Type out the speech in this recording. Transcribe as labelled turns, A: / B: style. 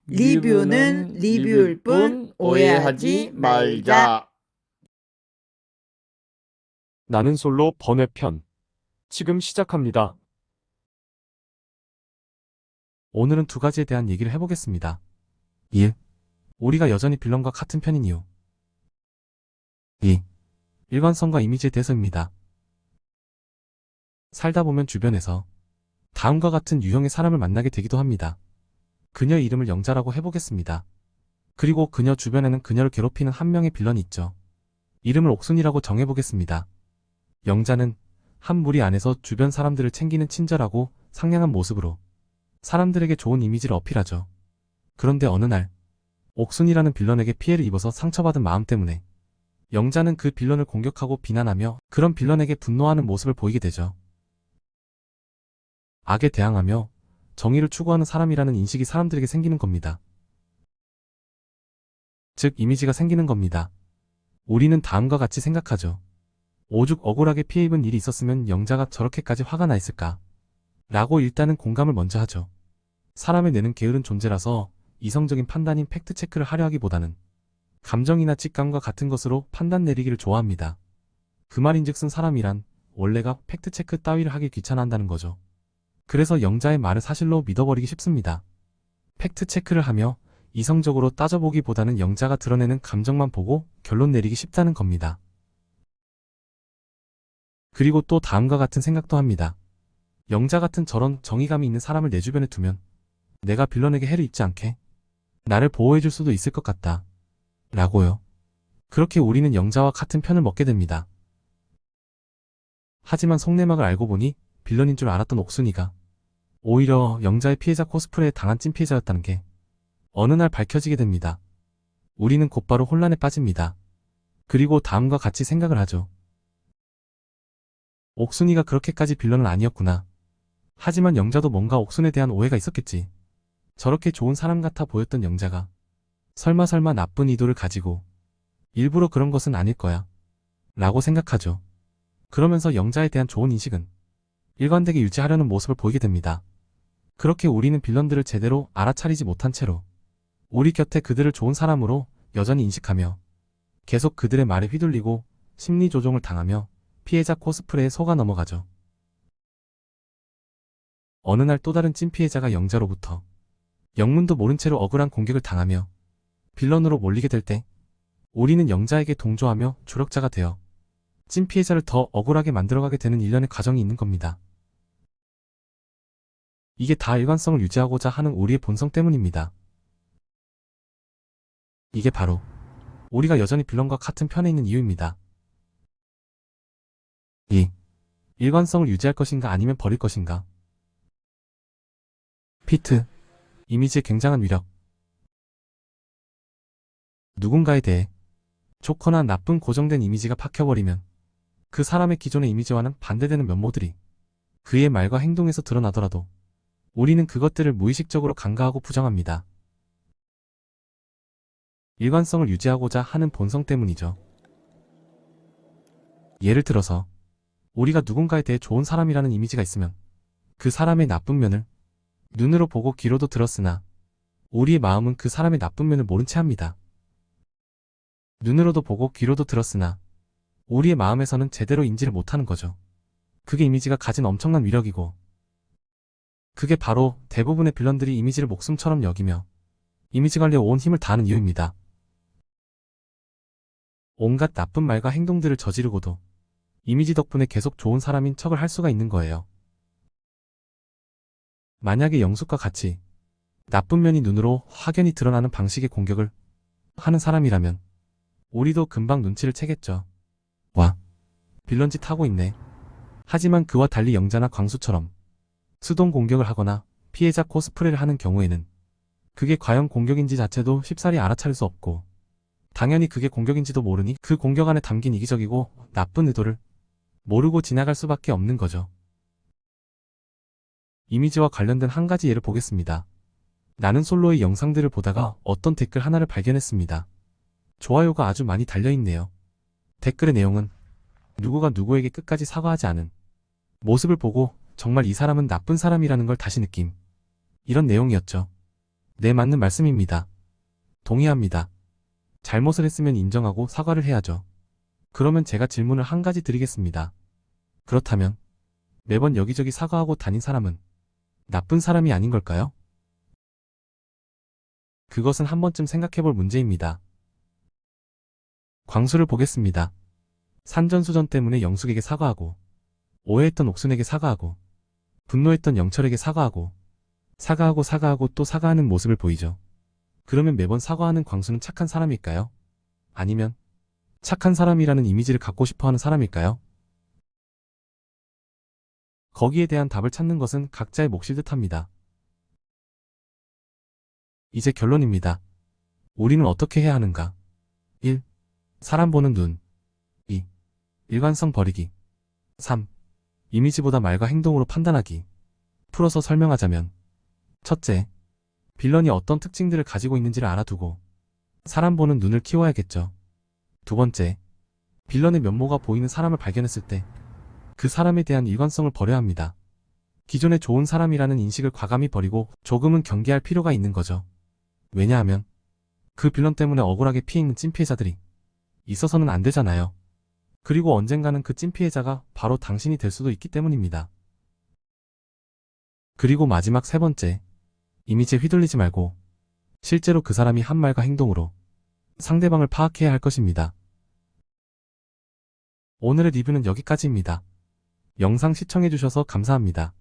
A: 리뷰는 리뷰일 뿐 오해하지 말자.
B: 나는 솔로 번외편. 지금 시작합니다. 오늘은 두 가지에 대한 얘기를 해보겠습니다. 1. 우리가 여전히 빌런과 같은 편인 이유. 2. 일관성과 이미지에 대해서입니다. 살다 보면 주변에서 다음과 같은 유형의 사람을 만나게 되기도 합니다. 그녀의 이름을 영자라고 해보겠습니다. 그리고 그녀 주변에는 그녀를 괴롭히는 한 명의 빌런이 있죠. 이름을 옥순이라고 정해보겠습니다. 영자는 한 무리 안에서 주변 사람들을 챙기는 친절하고 상냥한 모습으로 사람들에게 좋은 이미지를 어필하죠. 그런데 어느 날 옥순이라는 빌런에게 피해를 입어서 상처받은 마음 때문에 영자는 그 빌런을 공격하고 비난하며 그런 빌런에게 분노하는 모습을 보이게 되죠. 악에 대항하며 정의를 추구하는 사람이라는 인식이 사람들에게 생기는 겁니다. 즉 이미지가 생기는 겁니다. 우리는 다음과 같이 생각하죠. 오죽 억울하게 피해 입은 일이 있었으면 영자가 저렇게까지 화가 나 있을까? 라고 일단은 공감을 먼저 하죠. 사람의 뇌는 게으른 존재라서 이성적인 판단인 팩트체크를 하려 하기보다는 감정이나 직감과 같은 것으로 판단 내리기를 좋아합니다. 그 말인즉슨 사람이란 원래가 팩트체크 따위를 하기 귀찮아한다는 거죠. 그래서 영자의 말을 사실로 믿어버리기 쉽습니다. 팩트체크를 하며 이성적으로 따져보기보다는 영자가 드러내는 감정만 보고 결론 내리기 쉽다는 겁니다. 그리고 또 다음과 같은 생각도 합니다. 영자 같은 저런 정의감이 있는 사람을 내 주변에 두면 내가 빌런에게 해를 입지 않게 나를 보호해줄 수도 있을 것 같다. 라고요. 그렇게 우리는 영자와 같은 편을 먹게 됩니다. 하지만 속내막을 알고 보니 빌런인 줄 알았던 옥순이가 오히려 영자의 피해자 코스프레에 당한 찐 피해자였다는 게 어느 날 밝혀지게 됩니다. 우리는 곧바로 혼란에 빠집니다. 그리고 다음과 같이 생각을 하죠. 옥순이가 그렇게까지 빌런은 아니었구나. 하지만 영자도 뭔가 옥순에 대한 오해가 있었겠지. 저렇게 좋은 사람 같아 보였던 영자가 설마 나쁜 의도를 가지고 일부러 그런 것은 아닐 거야. 라고 생각하죠. 그러면서 영자에 대한 좋은 인식은 일관되게 유지하려는 모습을 보이게 됩니다. 그렇게 우리는 빌런들을 제대로 알아차리지 못한 채로 우리 곁에 그들을 좋은 사람으로 여전히 인식하며 계속 그들의 말에 휘둘리고 심리 조종을 당하며 피해자 코스프레에 속아 넘어가죠. 어느 날 또 다른 찐 피해자가 영자로부터 영문도 모른 채로 억울한 공격을 당하며 빌런으로 몰리게 될 때 우리는 영자에게 동조하며 조력자가 되어 찐 피해자를 더 억울하게 만들어가게 되는 일련의 과정이 있는 겁니다. 이게 다 일관성을 유지하고자 하는 우리의 본성 때문입니다. 이게 바로 우리가 여전히 빌런과 같은 편에 있는 이유입니다. 2. 일관성을 유지할 것인가 아니면 버릴 것인가. 피트. 이미지의 굉장한 위력. 누군가에 대해 좋거나 나쁜 고정된 이미지가 박혀버리면 그 사람의 기존의 이미지와는 반대되는 면모들이 그의 말과 행동에서 드러나더라도 우리는 그것들을 무의식적으로 간과하고 부정합니다. 일관성을 유지하고자 하는 본성 때문이죠. 예를 들어서 우리가 누군가에 대해 좋은 사람이라는 이미지가 있으면 그 사람의 나쁜 면을 눈으로 보고 귀로도 들었으나 우리의 마음은 그 사람의 나쁜 면을 모른 채 합니다. 눈으로도 보고 귀로도 들었으나 우리의 마음에서는 제대로 인지를 못하는 거죠. 그게 이미지가 가진 엄청난 위력이고 그게 바로 대부분의 빌런들이 이미지를 목숨처럼 여기며 이미지 관리에 온 힘을 다하는 이유입니다. 온갖 나쁜 말과 행동들을 저지르고도 이미지 덕분에 계속 좋은 사람인 척을 할 수가 있는 거예요. 만약에 영숙과 같이 나쁜 면이 눈으로 확연히 드러나는 방식의 공격을 하는 사람이라면 우리도 금방 눈치를 채겠죠. 와, 빌런짓 하고 있네. 하지만 그와 달리 영자나 광수처럼 수동 공격을 하거나 피해자 코스프레를 하는 경우에는 그게 과연 공격인지 자체도 쉽사리 알아차릴 수 없고 당연히 그게 공격인지도 모르니 그 공격 안에 담긴 이기적이고 나쁜 의도를 모르고 지나갈 수밖에 없는 거죠. 이미지와 관련된 한 가지 예를 보겠습니다. 나는 솔로의 영상들을 보다가 어떤 댓글 하나를 발견했습니다. 좋아요가 아주 많이 달려있네요. 댓글의 내용은 누구가 누구에게 끝까지 사과하지 않은 모습을 보고 정말 이 사람은 나쁜 사람이라는 걸 다시 느낌. 이런 내용이었죠. 네, 맞는 말씀입니다. 동의합니다. 잘못을 했으면 인정하고 사과를 해야죠. 그러면 제가 질문을 한 가지 드리겠습니다. 그렇다면 매번 여기저기 사과하고 다닌 사람은 나쁜 사람이 아닌 걸까요? 그것은 한 번쯤 생각해 볼 문제입니다. 광수를 보겠습니다. 산전수전 때문에 영숙에게 사과하고, 오해했던 옥순에게 사과하고, 분노했던 영철에게 사과하고 또 사과하는 모습을 보이죠. 그러면 매번 사과하는 광수는 착한 사람일까요? 아니면 착한 사람이라는 이미지를 갖고 싶어 하는 사람일까요? 거기에 대한 답을 찾는 것은 각자의 몫일 듯합니다. 이제 결론입니다. 우리는 어떻게 해야 하는가? 1. 사람 보는 눈. 2. 일관성 버리기. 3. 이미지보다 말과 행동으로 판단하기. 풀어서 설명하자면, 첫째, 빌런이 어떤 특징들을 가지고 있는지를 알아두고 사람 보는 눈을 키워야겠죠. 두 번째, 빌런의 면모가 보이는 사람을 발견했을 때 그 사람에 대한 일관성을 버려야 합니다. 기존에 좋은 사람이라는 인식을 과감히 버리고 조금은 경계할 필요가 있는 거죠. 왜냐하면 그 빌런 때문에 억울하게 피해 있는 찐피해자들이 있어서는 안 되잖아요. 그리고 언젠가는 그 찐피해자가 바로 당신이 될 수도 있기 때문입니다. 그리고 마지막 세 번째, 이미지에 휘둘리지 말고 실제로 그 사람이 한 말과 행동으로 상대방을 파악해야 할 것입니다. 오늘의 리뷰는 여기까지입니다. 영상 시청해주셔서 감사합니다.